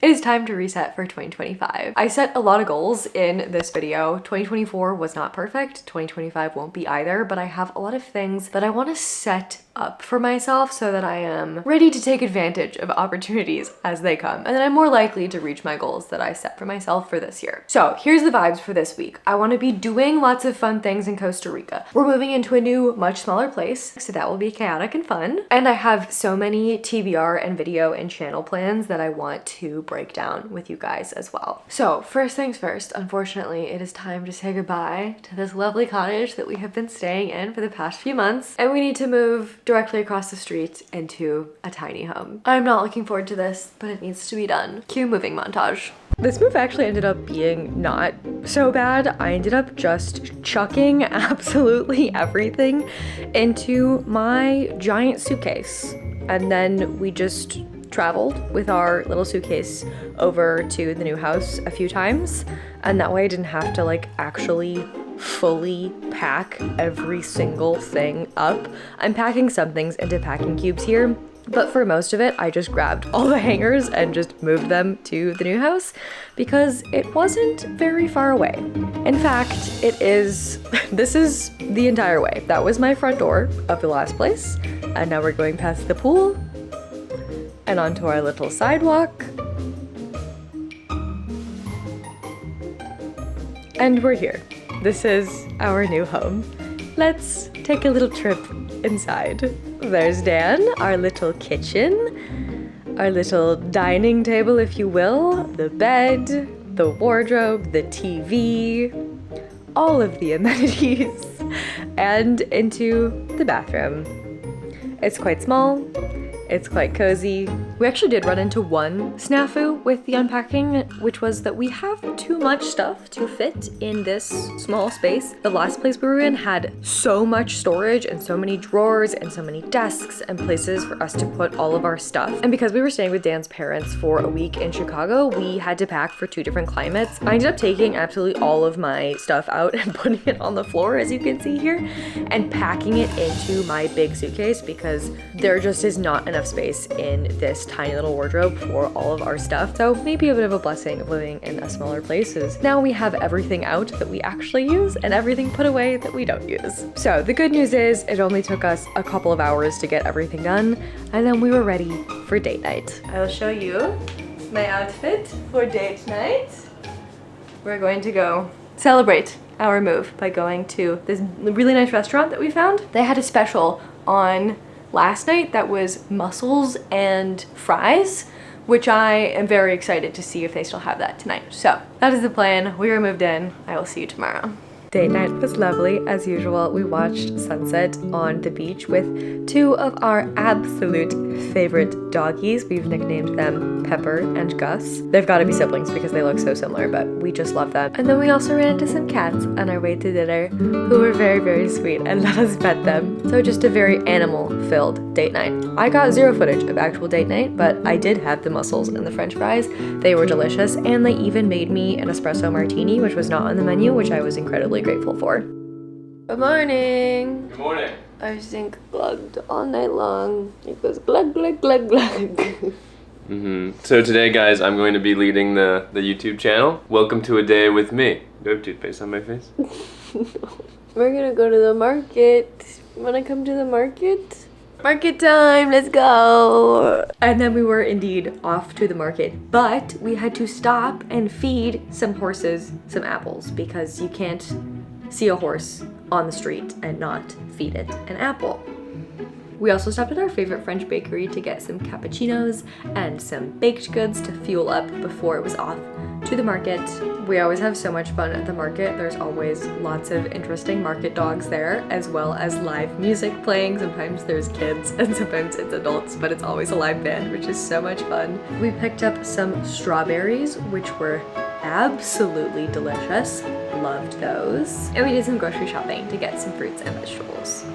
It is time to reset for 2025. I set a lot of goals in this video. 2024 was not perfect, 2025 won't be either, but I have a lot of things that I want to set up for myself so that I am ready to take advantage of opportunities as they come, and then I'm more likely to reach my goals that I set for myself for this year. So here's the vibes for this week. I want to be doing lots of fun things in Costa Rica. We're moving into a new, much smaller place, so that will be chaotic and fun. And I have so many TBR and video and channel plans that I want to break down with you guys as well. So first things first, unfortunately, it is time to say goodbye to this lovely cottage that we have been staying in for the past few months, and we need to move directly across the street into a tiny home. I'm not looking forward to this, but it needs to be done. Cue moving montage. This move actually ended up being not so bad. I ended up just chucking absolutely everything into my giant suitcase, and then we just traveled with our little suitcase over to the new house a few times, and that way I didn't have to like actually fully pack every single thing up. I'm packing some things into packing cubes here, but for most of it I just grabbed all the hangers and just moved them to the new house because it wasn't very far away. In fact, this is the entire way. That was my front door of the last place, and now we're going past the pool and onto our little sidewalk. And we're here. This is our new home. Let's take a little trip inside. There's Dan, our little kitchen, our little dining table, if you will, the bed, the wardrobe, the TV, all of the amenities, and into the bathroom. It's quite small. It's quite cozy. We actually did run into one snafu with the unpacking, which was that we have too much stuff to fit in this small space. The last place we were in had so much storage and so many drawers and so many desks and places for us to put all of our stuff. And because we were staying with Dan's parents for a week in Chicago, we had to pack for 2 different climates. I ended up taking absolutely all of my stuff out and putting it on the floor, as you can see here, and packing it into my big suitcase because there just is not enough space in this tiny little wardrobe for all of our stuff. So maybe a bit of a blessing of living in a smaller place is now we have everything out that we actually use and everything put away that we don't use. So the good news is it only took us a couple of hours to get everything done, and then we were ready for date night. I will show you my outfit for date night. We're going to go celebrate our move by going to this really nice restaurant that we found. They had a special on last night that was mussels and fries, which I am very excited to see if they still have that tonight. So that is the plan. We are moved in. I will see you tomorrow. Date night was lovely. As usual, we watched sunset on the beach with 2 of our absolute favorite doggies. We've nicknamed them Pepper and Gus. They've got to be siblings because they look so similar, but we just love them. And then we also ran into some cats on our way to dinner who were very, very sweet and let us pet them. So just a very animal-filled date night. I got 0 footage of actual date night, but I did have the mussels and the french fries. They were delicious, and they even made me an espresso martini, which was not on the menu, which I was incredibly grateful for. Good morning. Good morning. Our sink glugged all night long. It goes glug, glug, glug, glug. So today, guys, I'm going to be leading the YouTube channel. Welcome to a day with me. Do I have toothpaste on my face? No. We're gonna go to the market. Wanna come to the market? Market time, let's go. And then we were indeed off to the market, but we had to stop and feed some horses some apples because you can't see a horse on the street and not feed it an apple. We also stopped at our favorite French bakery to get some cappuccinos and some baked goods to fuel up before it was off to the market. We always have so much fun at the market. There's always lots of interesting market dogs there, as well as live music playing. Sometimes there's kids and sometimes it's adults, but it's always a live band, which is so much fun. We picked up some strawberries, which were absolutely delicious. Loved those. And we did some grocery shopping to get some fruits and vegetables.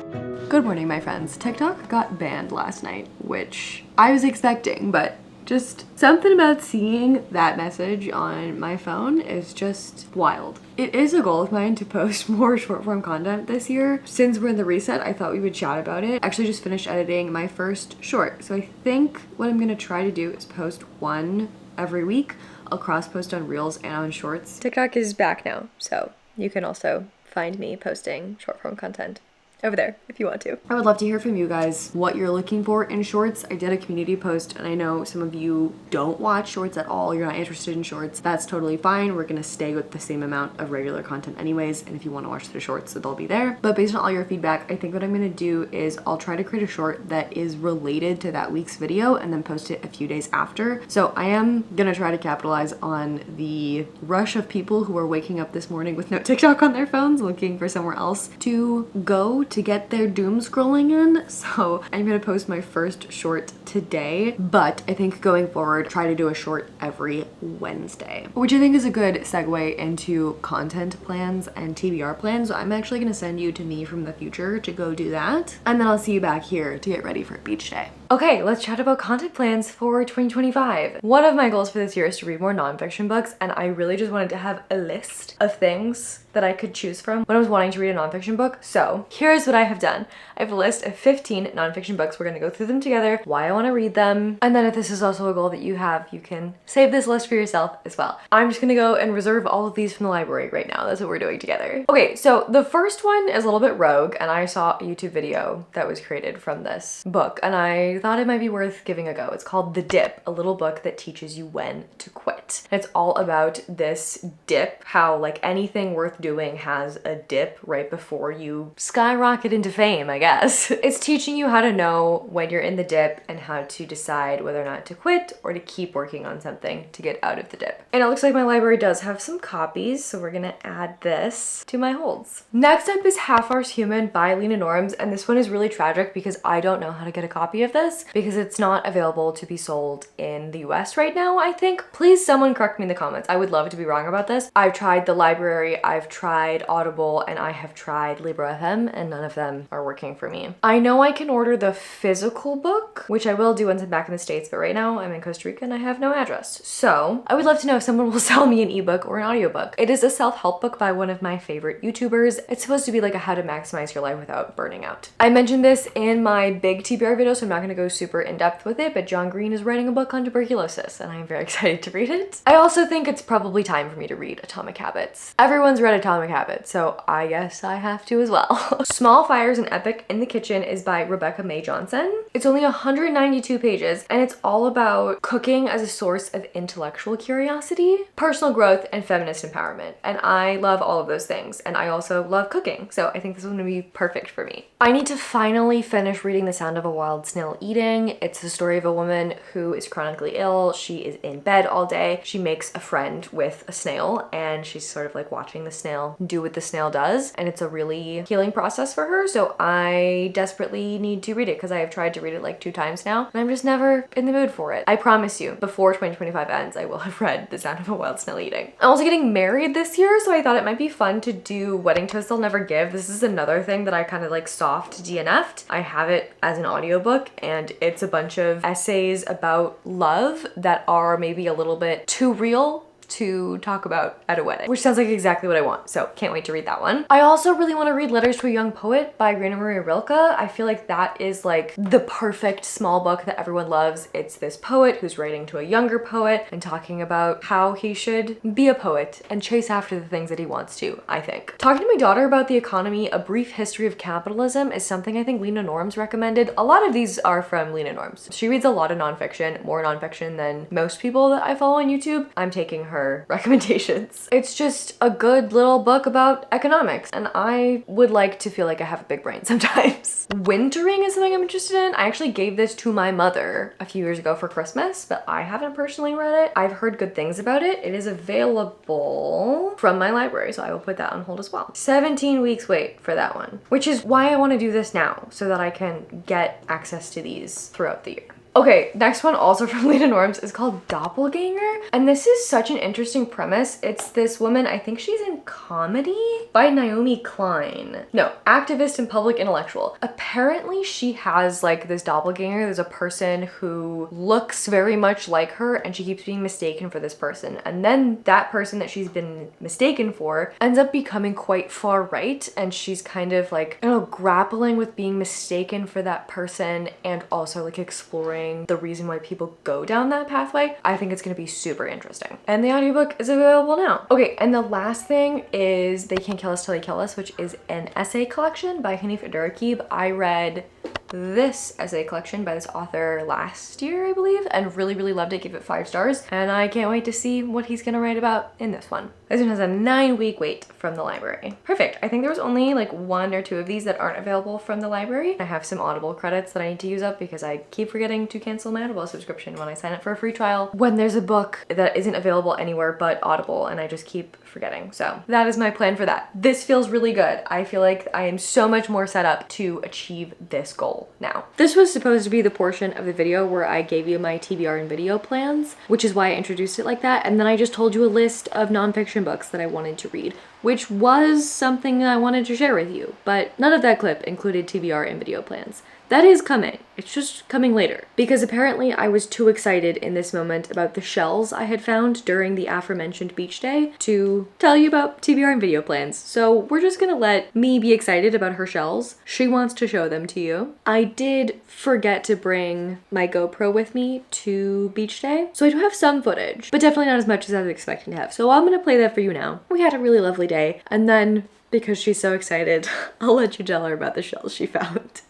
Good morning, my friends. TikTok got banned last night, which I was expecting, but just something about seeing that message on my phone is just wild. It is a goal of mine to post more short form content this year. Since we're in the reset, I thought we would chat about it. I actually just finished editing my first short, so I think what I'm gonna try to do is post one every week. I'll cross post on Reels and on Shorts. TikTok is back now, so you can also find me posting short form content over there if you want to. I would love to hear from you guys what you're looking for in shorts. I did a community post and I know some of you don't watch shorts at all. You're not interested in shorts. That's totally fine. We're gonna stay with the same amount of regular content anyways. And if you want to watch the shorts, they'll be there. But based on all your feedback, I think what I'm gonna do is I'll try to create a short that is related to that week's video and then post it a few days after. So I am gonna try to capitalize on the rush of people who are waking up this morning with no TikTok on their phones looking for somewhere else to go to get their doom scrolling in. So I'm gonna post my first short today, but I think going forward, try to do a short every Wednesday, which I think is a good segue into content plans and TBR plans. So I'm actually gonna send you to me from the future to go do that. And then I'll see you back here to get ready for beach day. Okay, let's chat about content plans for 2025. One of my goals for this year is to read more nonfiction books, and I really just wanted to have a list of things that I could choose from when I was wanting to read a nonfiction book. So here's what I have done. I have a list of 15 nonfiction books. We're gonna go through them together, why I wanna read them, and then if this is also a goal that you have, you can save this list for yourself as well. I'm just gonna go and reserve all of these from the library right now. That's what we're doing together. Okay, so the first one is a little bit rogue, and I saw a YouTube video that was created from this book, and I thought it might be worth giving a go. It's called The Dip, a little book that teaches you when to quit. And it's all about this dip, how like anything worth doing has a dip right before you skyrocket into fame, I guess. It's teaching you how to know when you're in the dip and how to decide whether or not to quit or to keep working on something to get out of the dip. And it looks like my library does have some copies, so we're gonna add this to my holds. Next up is Half Ours Human by Lena Norms, and this one is really tragic because I don't know how to get a copy of this because it's not available to be sold in the US right now, I think. Please someone correct me in the comments. I would love to be wrong about this. I've tried the library, I've tried Audible, and I have tried Libro FM, and none of them are working for me. I know I can order the physical book, which I will do once I'm back in the States, but right now I'm in Costa Rica and I have no address. So I would love to know if someone will sell me an ebook or an audiobook. It is a self-help book by one of my favorite YouTubers. It's supposed to be like a how to maximize your life without burning out. I mentioned this in my big TBR video, so I'm not gonna go super in-depth with it, but John Green is writing a book on tuberculosis and I'm very excited to read it. I also think it's probably time for me to read Atomic Habits. Everyone's read Atomic Habits, so I guess I have to as well. Small Fires and Epic in the Kitchen is by Rebecca May Johnson. It's only 192 pages and it's all about cooking as a source of intellectual curiosity, personal growth, and feminist empowerment. And I love all of those things. And I also love cooking, so I think this is gonna be perfect for me. I need to finally finish reading The Sound of a Wild Snail Eating. It's the story of a woman who is chronically ill. She is in bed all day. She makes a friend with a snail and she's sort of like watching the snail do what the snail does. And it's a really healing process for her. So I desperately need to read it because I have tried to read it like 2 times now and I'm just never in the mood for it. I promise you, before 2025 ends, I will have read The Sound of a Wild Snail Eating. I'm also getting married this year, so I thought it might be fun to do Wedding Toast I'll Never Give. This is another thing that I kind of like soft DNF'd. I have it as an audiobook and it's a bunch of essays about love that are maybe a little bit too real to talk about at a wedding, which sounds like exactly what I want, so can't wait to read that one. I also really want to read Letters to a Young Poet by Raina Maria Rilke. I feel like that is like the perfect small book that everyone loves. It's this poet who's writing to a younger poet and talking about how he should be a poet and chase after the things that he wants to, I think. Talking to my daughter about the economy, A Brief History of Capitalism is something I think Lena Norms recommended. A lot of these are from Lena Norms. She reads a lot of nonfiction, more nonfiction than most people that I follow on YouTube. I'm taking her recommendations. It's just a good little book about economics and I would like to feel like I have a big brain sometimes. Wintering is something I'm interested in. I actually gave this to my mother a few years ago for Christmas, but I haven't personally read it. I've heard good things about it. It is available from my library, so I will put that on hold as well. 17 weeks wait for that one, which is why I want to do this now so that I can get access to these throughout the year. Okay, next one also from Lena Norms is called Doppelganger. And this is such an interesting premise. It's this woman, I think she's in Comedy by Naomi Klein. No, activist and public intellectual. Apparently she has like this doppelganger. There's a person who looks very much like her and she keeps being mistaken for this person. And then that person that she's been mistaken for ends up becoming quite far right, and she's kind of like, I don't know, grappling with being mistaken for that person and also like exploring the reason why people go down that pathway. I think it's gonna be super interesting. And the audiobook is available now. Okay, and the last thing is They Can't Kill Us Till They Kill Us, which is an essay collection by Hanif Abdurraqib. I read this essay collection by this author last year, I believe, and really loved it, gave it 5 stars, and I can't wait to see what he's gonna write about in this one. This one has a 9-week wait from the library. Perfect. I think there was only like 1 or 2 of these that aren't available from the library. I have some Audible credits that I need to use up because I keep forgetting to cancel my Audible subscription when I sign up for a free trial when there's a book that isn't available anywhere but Audible, and I just keep forgetting. So that is my plan for that. This feels really good. I feel like I am so much more set up to achieve this goal now. This was supposed to be the portion of the video where I gave you my TBR and video plans, which is why I introduced it like that. And then I just told you a list of nonfiction books that I wanted to read, which was something I wanted to share with you, but none of that clip included TBR and video plans. That is coming. It's just coming later. Because apparently I was too excited in this moment about the shells I had found during the aforementioned beach day to tell you about TBR and video plans. So we're just gonna let me be excited about her shells. She wants to show them to you. I did forget to bring my GoPro with me to beach day, so I do have some footage, but definitely not as much as I was expecting to have. So I'm gonna play that for you now. We had a really lovely day, and then because she's so excited, I'll let you tell her about the shells she found.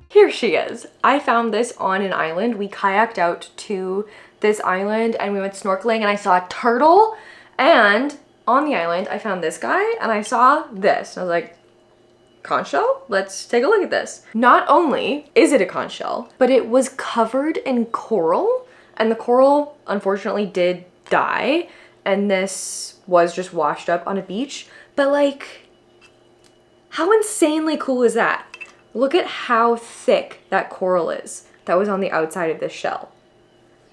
Here she is. I found this on an island. We kayaked out to this island and we went snorkeling, and I saw a turtle, and on the island I found this guy and I saw this. I was like, conch shell? Let's take a look at this. Not only is it a conch shell, but it was covered in coral, and the coral unfortunately did die, and this was just washed up on a beach. But like, how insanely cool is that? Look at how thick that coral is that was on the outside of this shell.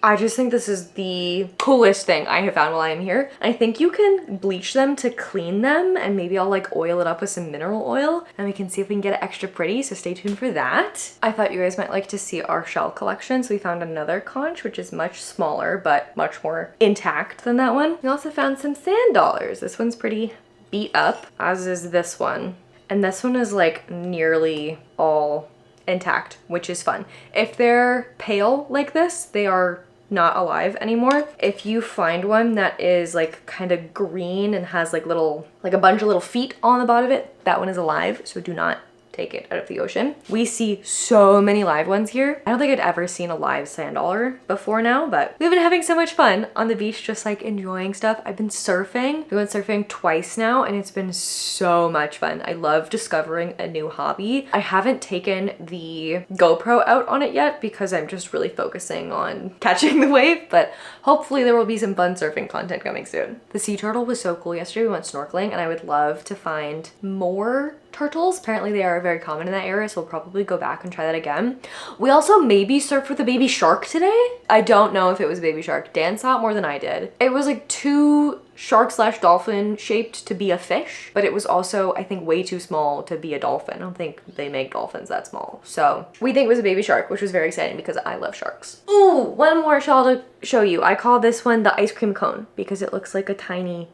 I just think this is the coolest thing I have found while I am here. I think you can bleach them to clean them, and maybe I'll like oil it up with some mineral oil and we can see if we can get it extra pretty, so stay tuned for that. I thought you guys might like to see our shell collection, so we found another conch, which is much smaller but much more intact than that one. We also found some sand dollars. This one's pretty beat up, as is this one. And this one is like nearly all intact, which is fun. If they're pale like this, they are not alive anymore. If you find one that is like kind of green and has like a bunch of little feet on the bottom of it, that one is alive, so do not take it out of the ocean. We see so many live ones here. I don't think I'd ever seen a live sand dollar before now, but we've been having so much fun on the beach, just like enjoying stuff. I've been surfing. We went surfing twice now, and it's been so much fun. I love discovering a new hobby. I haven't taken the GoPro out on it yet because I'm just really focusing on catching the wave, but hopefully there will be some fun surfing content coming soon. The sea turtle was so cool yesterday. We went snorkeling, and I would love to find more turtles. Apparently they are very common in that area, so we'll probably go back and try that again. We also maybe surfed with a baby shark today. I don't know if it was a baby shark. Dan saw it more than I did. It was like too shark/dolphin shaped to be a fish, but it was also, I think, way too small to be a dolphin. I don't think they make dolphins that small. So we think it was a baby shark, which was very exciting because I love sharks. Ooh, one more shell to show you. I call this one the ice cream cone because it looks like a tiny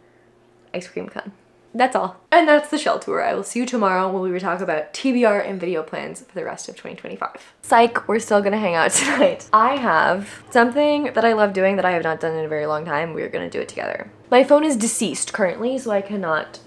ice cream cone. That's all. And that's the shell tour. I will see you tomorrow when we talk about TBR and video plans for the rest of 2025. Psych, we're still gonna hang out tonight. I have something that I love doing that I have not done in a very long time. We're gonna do it together. My phone is deceased currently, so I cannot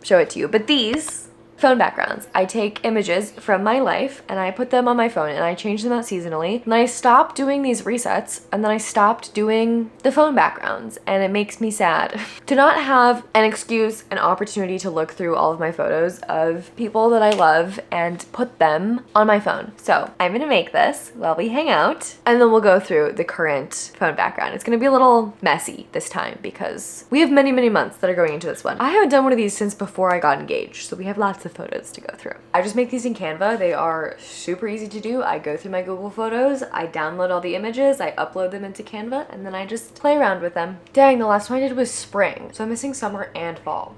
show it to you. But these Phone backgrounds. I take images from my life and I put them on my phone and I change them out seasonally. And I stopped doing these resets and then I stopped doing the phone backgrounds, and it makes me sad to not have an excuse, an opportunity to look through all of my photos of people that I love and put them on my phone. So I'm gonna make this while we hang out, and then we'll go through the current phone background. It's gonna be a little messy this time because we have many months that are going into this one. I haven't done one of these since before I got engaged, so we have lots of photos to go through. I just make these in Canva. They are super easy to do. I go through my Google Photos, I download all the images, I upload them into Canva, and then I just play around with them. Dang, the last one I did was spring, so I'm missing summer and fall.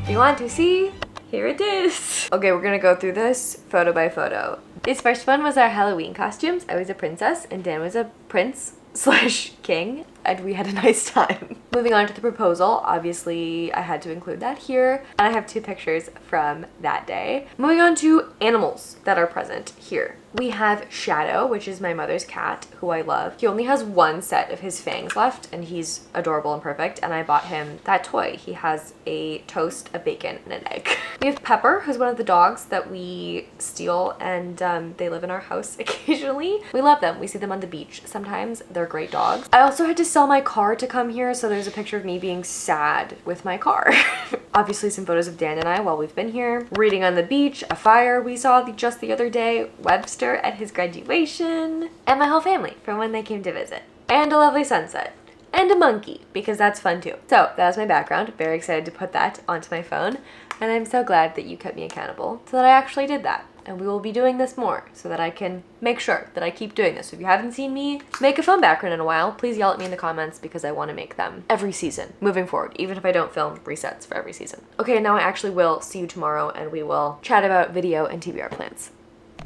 You want to see? Here it is. Okay, we're gonna go through this photo by photo. This first one was our Halloween costumes. I was a princess and Dan was a prince slash king, and we had a nice time. Moving on to the proposal, obviously I had to include that here, and I have 2 pictures from that day. Moving on to animals that are present here. We have Shadow, which is my mother's cat, who I love. He only has 1 set of his fangs left, and he's adorable and perfect, and I bought him that toy. He has a toast, a bacon, and an egg. We have Pepper, who's one of the dogs that we steal, and they live in our house occasionally. We love them. We see them on the beach sometimes. They're great dogs. I also had to sell my car to come here, so there's a picture of me being sad with my car. Obviously some photos of Dan and I while we've been here. Reading on the beach, a fire we saw just the other day, Webster at his graduation, and my whole family from when they came to visit. And a lovely sunset. And a monkey, because that's fun too. So that was my background. Very excited to put that onto my phone. And I'm so glad that you kept me accountable so that I actually did that. And we will be doing this more so that I can make sure that I keep doing this. So if you haven't seen me make a phone background in a while, please yell at me in the comments because I want to make them every season moving forward, even if I don't film resets for every season. Okay, now I actually will see you tomorrow and we will chat about video and TBR plans.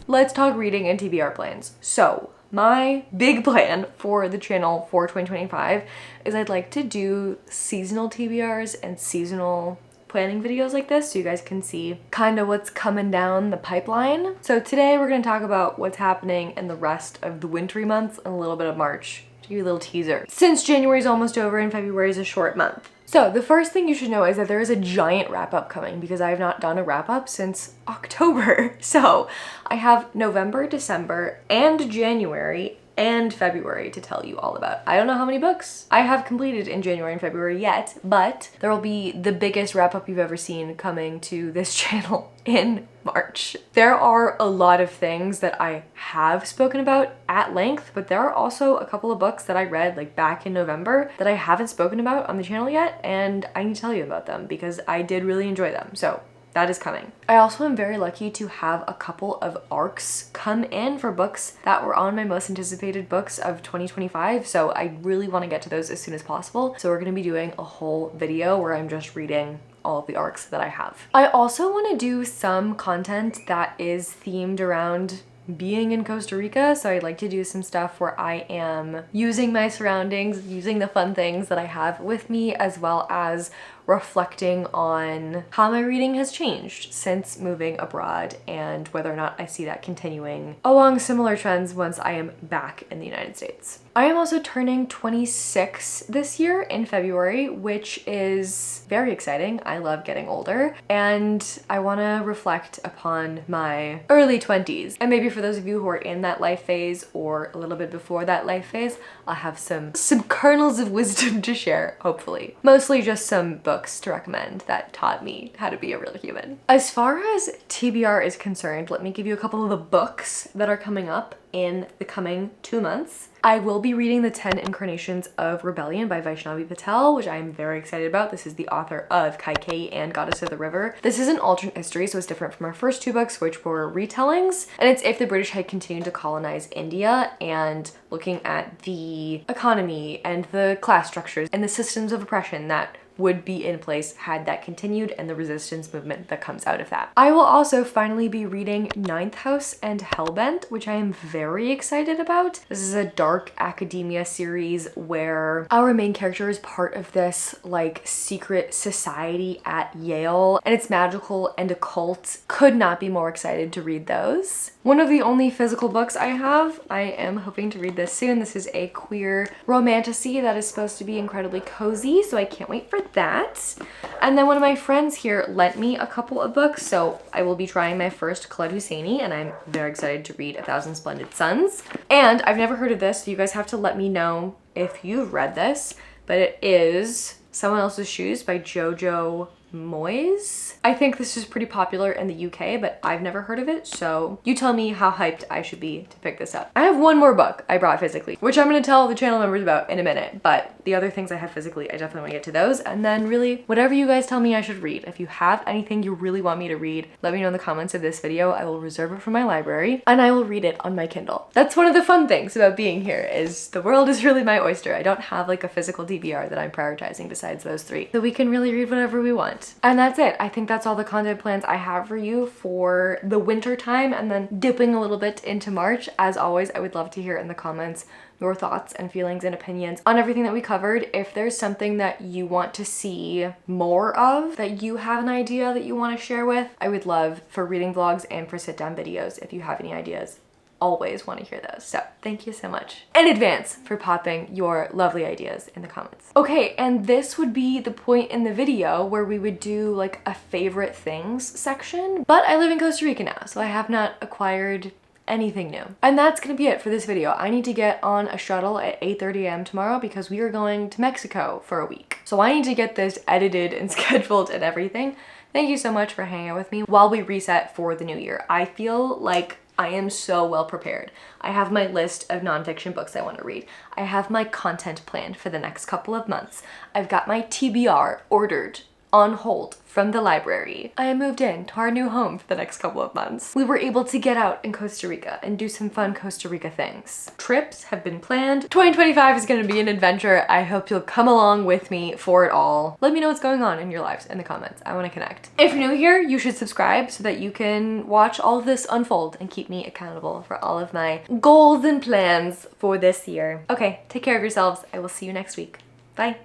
Let's talk reading and TBR plans. So my big plan for the channel for 2025 is I'd like to do seasonal TBRs and seasonal planning videos like this so you guys can see kind of what's coming down the pipeline. So today we're going to talk about what's happening in the rest of the wintry months and a little bit of March to give you a little teaser. Since January is almost over and February is a short month. So the first thing you should know is that there is a giant wrap up coming because I have not done a wrap up since October. So I have November, December, and January and February to tell you all about. I don't know how many books I have completed in January and February yet, but there will be the biggest wrap up you've ever seen coming to this channel in March. There are a lot of things that I have spoken about at length, but there are also a couple of books that I read like back in November that I haven't spoken about on the channel yet, and I need to tell you about them because I did really enjoy them. So that is coming. I also am very lucky to have a couple of arcs come in for books that were on my most anticipated books of 2025. So I really want to get to those as soon as possible. So we're going to be doing a whole video where I'm just reading all of the arcs that I have. I also want to do some content that is themed around being in Costa Rica, so I'd like to do some stuff where I am using my surroundings, using the fun things that I have with me, as well as reflecting on how my reading has changed since moving abroad and whether or not I see that continuing along similar trends once I am back in the United States. I am also turning 26 this year in February, which is very exciting. I love getting older and I want to reflect upon my early 20s. And maybe for those of you who are in that life phase or a little bit before that life phase, I'll have some kernels of wisdom to share, hopefully. Mostly just some books to recommend that taught me how to be a real human. As far as TBR is concerned, let me give you a couple of the books that are coming up in the coming 2 months. I will be reading The 10 Incarnations of Rebellion by Vaishnavi Patel, which I am very excited about. This is the author of Kaikeyi and Goddess of the River. This is an alternate history, so it's different from our first 2 books, which were retellings. And it's if the British had continued to colonize India and looking at the economy and the class structures and the systems of oppression that would be in place had that continued and the resistance movement that comes out of that. I will also finally be reading Ninth House and Hellbent, which I am very excited about. This is a dark academia series where our main character is part of this like secret society at Yale, and it's magical and occult. Could not be more excited to read those. One of the only physical books I have, I am hoping to read this soon. This is a queer romantasy that is supposed to be incredibly cozy, so I can't wait for that. And then one of my friends here lent me a couple of books, so I will be trying my first Claude Husseini, and I'm very excited to read A Thousand Splendid Suns. And I've never heard of this, so you guys have to let me know if you've read this, but it is Someone Else's Shoes by Jojo Moyes. I think this is pretty popular in the UK, but I've never heard of it, so you tell me how hyped I should be to pick this up. I have one more book I brought physically, which I'm going to tell the channel members about in a minute, but the other things I have physically, I definitely want to get to those, and then really whatever you guys tell me I should read. If you have anything you really want me to read, let me know in the comments of this video. I will reserve it for my library, and I will read it on my Kindle. That's one of the fun things about being here, is the world is really my oyster. I don't have like a physical TBR that I'm prioritizing besides those three, so we can really read whatever we want. And that's it. I think that's all the content plans I have for you for the winter time, and then dipping a little bit into March. As always, I would love to hear in the comments your thoughts and feelings and opinions on everything that we covered. If there's something that you want to see more of, that you have an idea that you want to share with, I would love for reading vlogs and for sit down videos. If you have any ideas, always want to hear those. So thank you so much in advance for popping your lovely ideas in the comments. Okay, and this would be the point in the video where we would do like a favorite things section, but I live in Costa Rica now, so I have not acquired anything new. And that's gonna be it for this video. I need to get on a shuttle at 8:30 a.m. tomorrow because we are going to Mexico for a week. So I need to get this edited and scheduled and everything. Thank you so much for hanging out with me while we reset for the new year. I feel like I am so well prepared. I have my list of nonfiction books I want to read. I have my content planned for the next couple of months. I've got my TBR ordered on hold from the library. I moved in to our new home for the next couple of months. We were able to get out in Costa Rica and do some fun Costa Rica things. Trips have been planned. 2025 is gonna be an adventure. I hope you'll come along with me for it all. Let me know what's going on in your lives in the comments. I wanna connect. If you're new here, you should subscribe so that you can watch all of this unfold and keep me accountable for all of my goals and plans for this year. Okay, take care of yourselves. I will see you next week. Bye.